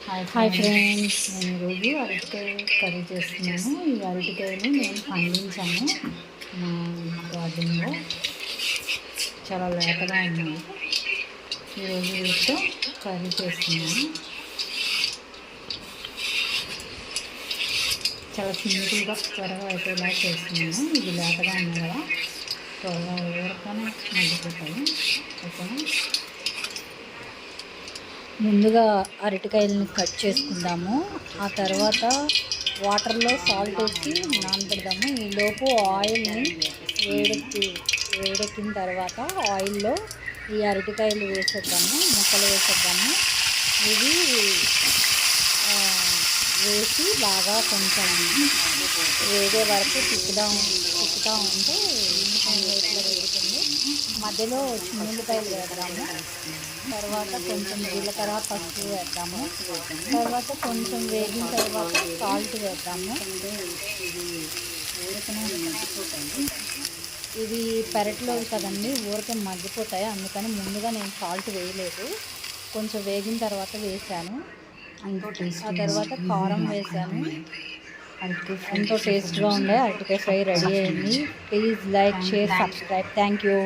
Hi friends, నేను ఈరోజు అరటికాయ కర్రీ చేస్తున్నాను. ఈ అరటికాయని నేను పండించాను మా గార్డెన్లో. చాలా లేతగా ఉన్నాయి. ఈరోజు వీటితో కర్రీ చేస్తున్నాను. చాలా సింపుల్గా త్వరగా అయిపోయేలా చేస్తున్నాను. ఇది లేతగా ఉన్నాయి కదా, త్వరగా ఊరకనే మగ్గిపోతాయి. ఓకేనా, ముందుగా అరటికాయలని కట్ చేసుకుందాము. ఆ తర్వాత వాటర్లో సాల్ట్ వేసి నానబెడదాము. ఈలోపు ఆయిల్ని వేడెక్కిన తర్వాత ఆయిల్లో ఈ అరటికాయలు వేసేద్దాము, ముక్కలు వేసేద్దాము. ఇవి వేసి బాగా కొంచెం వేగే వరకు తిప్పుతూ ఉంటే ఇట్లా వేగుతుంది. మధ్యలో చిన్నులపాయలు వేద్దాము. తర్వాత కొంచెం జీలకర్ర, పసుపు వేద్దాము. తర్వాత కొంచెం వేగిన తర్వాత సాల్ట్ వేద్దాము. ఇవి పెరట్లో కదండి, ఊరికే మగ్గిపోతాయి. అందుకని ముందుగా నేను సాల్ట్ వేయలేదు, కొంచెం వేగిన తర్వాత వేసాను. ఆ తర్వాత కారం వేసాను. ఎంతో టేస్ట్గా ఉండే అరటికాయ ఫ్రై రెడీ అయింది. Please like, share, subscribe. Thank you.